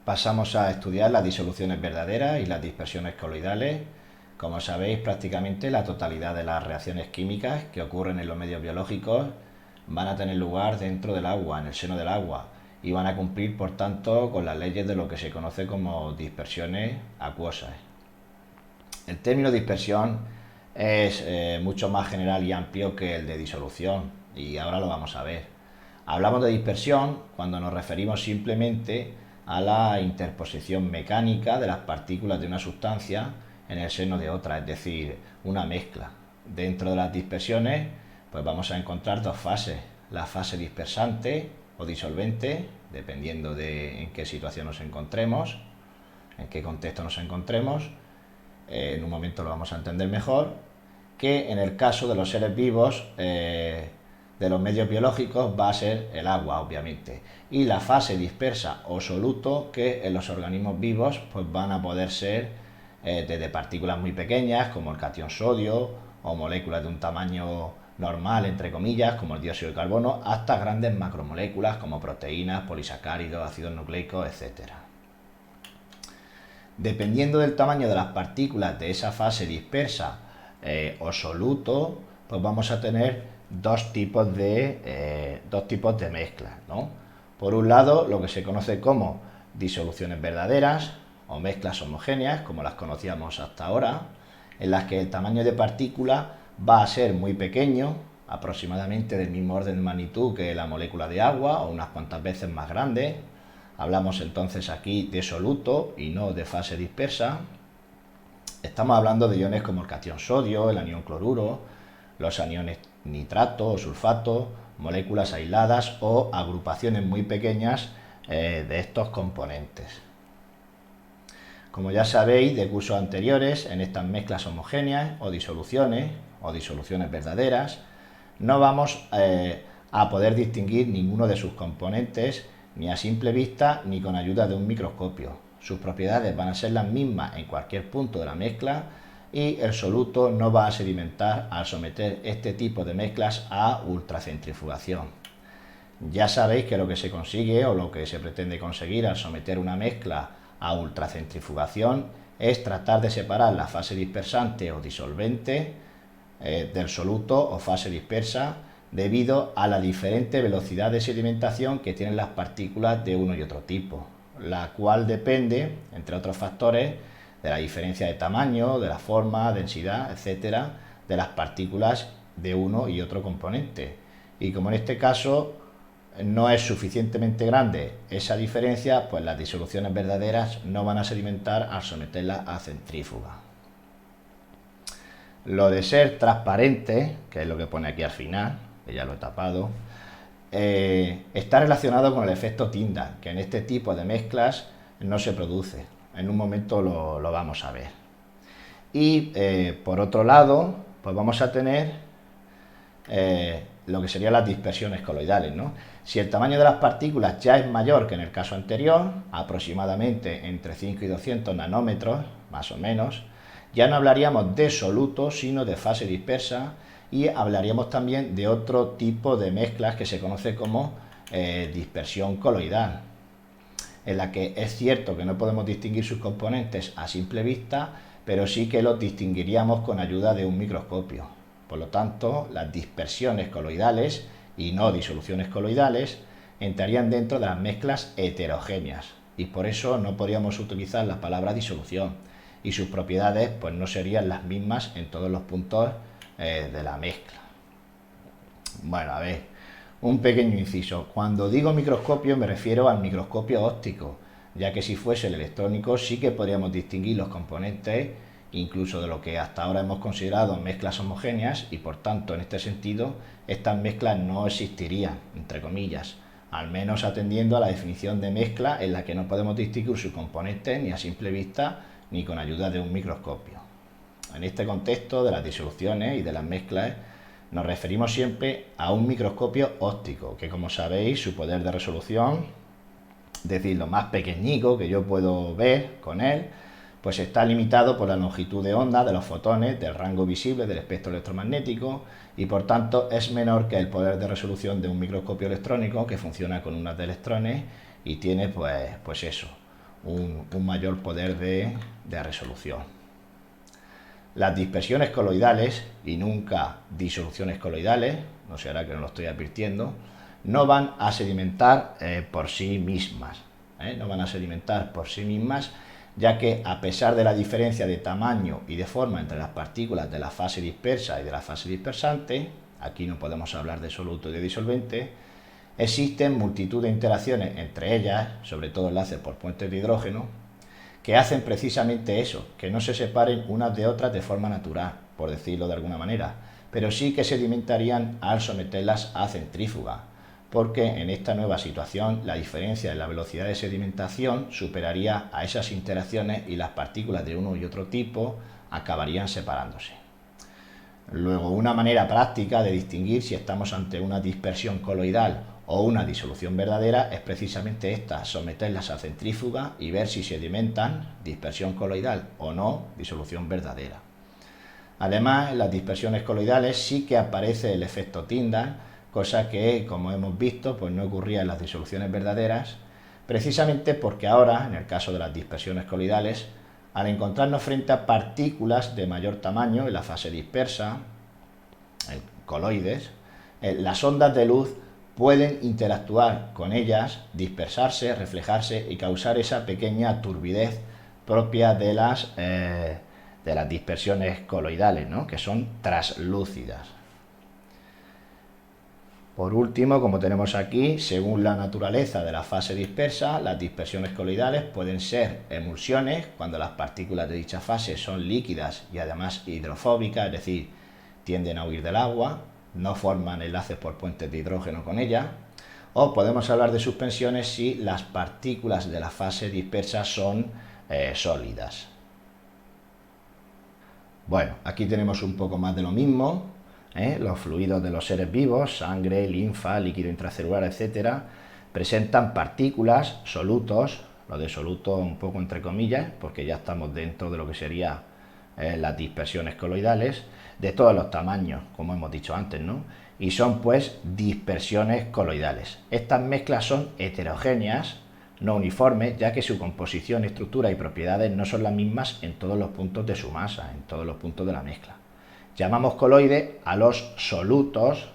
Pasamos a estudiar las disoluciones verdaderas y las dispersiones coloidales. Como sabéis, prácticamente la totalidad de las reacciones químicas que ocurren en los medios biológicos van a tener lugar dentro del agua, en el seno del agua, y van a cumplir, por tanto, con las leyes de lo que se conoce como dispersiones acuosas. El término dispersión es mucho más general y amplio que el de disolución, y ahora lo vamos a ver. Hablamos de dispersión cuando nos referimos simplemente a la interposición mecánica de las partículas de una sustancia en el seno de otra, es decir, una mezcla. Dentro de las dispersiones, pues vamos a encontrar dos fases: la fase dispersante o disolvente, dependiendo de en qué situación nos encontremos, en qué contexto nos encontremos. En un momento lo vamos a entender mejor, que en el caso de los seres vivos, de los medios biológicos, va a ser el agua, obviamente, y la fase dispersa o soluto, que en los organismos vivos pues van a poder ser desde partículas muy pequeñas como el catión sodio, o moléculas de un tamaño normal, entre comillas, como el dióxido de carbono, hasta grandes macromoléculas como proteínas, polisacáridos, ácidos nucleicos, etcétera. Dependiendo del tamaño de las partículas de esa fase dispersa o soluto, pues vamos a tener dos tipos de mezclas, ¿no? Por un lado, lo que se conoce como disoluciones verdaderas o mezclas homogéneas, como las conocíamos hasta ahora, en las que el tamaño de partícula va a ser muy pequeño, aproximadamente del mismo orden de magnitud que la molécula de agua o unas cuantas veces más grande. Hablamos entonces aquí de soluto y no de fase dispersa. Estamos hablando de iones como el catión sodio, el anión cloruro, los aniones nitrato o sulfato, moléculas aisladas o agrupaciones muy pequeñas de estos componentes. Como ya sabéis de cursos anteriores, en estas mezclas homogéneas o disoluciones verdaderas, no vamos a poder distinguir ninguno de sus componentes ni a simple vista ni con ayuda de un microscopio. Sus propiedades van a ser las mismas en cualquier punto de la mezcla y el soluto no va a sedimentar al someter este tipo de mezclas a ultracentrifugación. Ya sabéis que lo que se consigue o lo que se pretende conseguir al someter una mezcla a ultracentrifugación es tratar de separar la fase dispersante o disolvente del soluto o fase dispersa, debido a la diferente velocidad de sedimentación que tienen las partículas de uno y otro tipo, la cual depende, entre otros factores, de la diferencia de tamaño, de la forma, densidad, etcétera, de las partículas de uno y otro componente. Y como en este caso no es suficientemente grande esa diferencia, pues las disoluciones verdaderas no van a sedimentar al someterlas a centrífuga. Lo de ser transparente, que es lo que pone aquí al final, que ya lo he tapado, está relacionado con el efecto Tyndall, que en este tipo de mezclas no se produce. En un momento lo vamos a ver. Y por otro lado, pues vamos a tener lo que serían las dispersiones coloidales, ¿no? Si el tamaño de las partículas ya es mayor que en el caso anterior, aproximadamente entre 5 y 200 nanómetros, más o menos, ya no hablaríamos de soluto, sino de fase dispersa, y hablaríamos también de otro tipo de mezclas que se conoce como dispersión coloidal, en la que es cierto que no podemos distinguir sus componentes a simple vista, pero sí que los distinguiríamos con ayuda de un microscopio. Por lo tanto, las dispersiones coloidales y no disoluciones coloidales entrarían dentro de las mezclas heterogéneas, y por eso no podríamos utilizar la palabra disolución, y sus propiedades pues no serían las mismas en todos los puntos de la mezcla. Bueno, a ver, un pequeño inciso. Cuando digo microscopio me refiero al microscopio óptico, ya que si fuese el electrónico sí que podríamos distinguir los componentes incluso de lo que hasta ahora hemos considerado mezclas homogéneas, y por tanto en este sentido estas mezclas no existirían, entre comillas, al menos atendiendo a la definición de mezcla, en la que no podemos distinguir sus componentes ni a simple vista ni con ayuda de un microscopio. En este contexto de las disoluciones y de las mezclas nos referimos siempre a un microscopio óptico, que como sabéis su poder de resolución, es decir, lo más pequeñico que yo puedo ver con él, pues está limitado por la longitud de onda de los fotones del rango visible del espectro electromagnético, y por tanto es menor que el poder de resolución de un microscopio electrónico, que funciona con unas de electrones y tiene pues eso, un mayor poder de resolución. Las dispersiones coloidales, y nunca disoluciones coloidales, no sé ahora que no lo estoy advirtiendo, no van a sedimentar por sí mismas, no van a sedimentar por sí mismas, ya que a pesar de la diferencia de tamaño y de forma entre las partículas de la fase dispersa y de la fase dispersante, aquí no podemos hablar de soluto y de disolvente, existen multitud de interacciones entre ellas, sobre todo enlaces por puentes de hidrógeno, que hacen precisamente eso, que no se separen unas de otras de forma natural, por decirlo de alguna manera, pero sí que sedimentarían al someterlas a centrífuga, porque en esta nueva situación la diferencia en la velocidad de sedimentación superaría a esas interacciones y las partículas de uno y otro tipo acabarían separándose. Luego, una manera práctica de distinguir si estamos ante una dispersión coloidal o una disolución verdadera es precisamente esta, someterlas a centrífuga y ver si sedimentan, dispersión coloidal o no, disolución verdadera. Además, en las dispersiones coloidales sí que aparece el efecto Tyndall, cosa que, como hemos visto, pues no ocurría en las disoluciones verdaderas, precisamente porque ahora, en el caso de las dispersiones coloidales, al encontrarnos frente a partículas de mayor tamaño en la fase dispersa, coloides, las ondas de luz pueden interactuar con ellas, dispersarse, reflejarse y causar esa pequeña turbidez propia de las dispersiones coloidales, ¿no? Que son traslúcidas. Por último, como tenemos aquí, según la naturaleza de la fase dispersa, las dispersiones coloidales pueden ser emulsiones, cuando las partículas de dicha fase son líquidas y además hidrofóbicas, es decir, tienden a huir del agua, no forman enlaces por puentes de hidrógeno con ella, o podemos hablar de suspensiones si las partículas de la fase dispersa son sólidas. Bueno, aquí tenemos un poco más de lo mismo, los fluidos de los seres vivos, sangre, linfa, líquido intracelular, etcétera, presentan partículas, solutos, lo de soluto un poco entre comillas, porque ya estamos dentro de lo que sería las dispersiones coloidales, de todos los tamaños, como hemos dicho antes, ¿no? Y son pues dispersiones coloidales. Estas mezclas son heterogéneas, no uniformes, ya que su composición, estructura y propiedades no son las mismas en todos los puntos de su masa, en todos los puntos de la mezcla. Llamamos coloide a los solutos,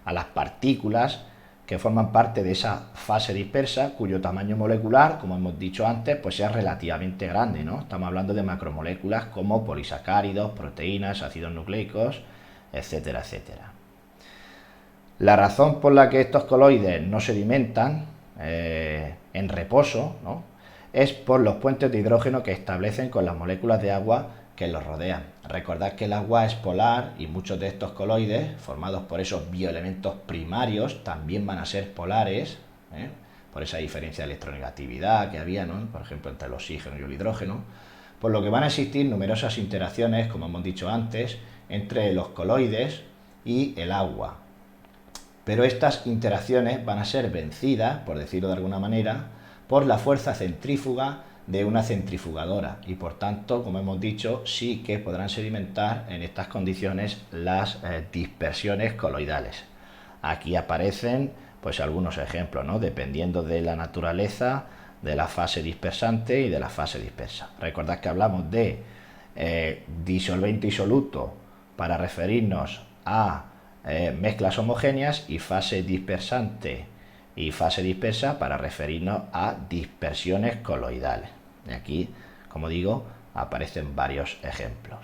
a las partículas que forman parte de esa fase dispersa, cuyo tamaño molecular, como hemos dicho antes, pues es relativamente grande, ¿no? Estamos hablando de macromoléculas como polisacáridos, proteínas, ácidos nucleicos, etcétera, etcétera. La razón por la que estos coloides no sedimentan en reposo, ¿no?, es por los puentes de hidrógeno que establecen con las moléculas de agua que los rodean. Recordad que el agua es polar y muchos de estos coloides, formados por esos bioelementos primarios, también van a ser polares, por esa diferencia de electronegatividad que había, ¿no?, por ejemplo, entre el oxígeno y el hidrógeno, por lo que van a existir numerosas interacciones, como hemos dicho antes, entre los coloides y el agua. Pero estas interacciones van a ser vencidas, por decirlo de alguna manera, por la fuerza centrífuga de una centrifugadora y por tanto, como hemos dicho, sí que podrán sedimentar en estas condiciones las dispersiones coloidales. Aquí aparecen pues algunos ejemplos, ¿no?, dependiendo de la naturaleza de la fase dispersante y de la fase dispersa. Recordad que hablamos de disolvente y soluto para referirnos a mezclas homogéneas y fase dispersante y fase dispersa para referirnos a dispersiones coloidales. Y aquí, como digo, aparecen varios ejemplos.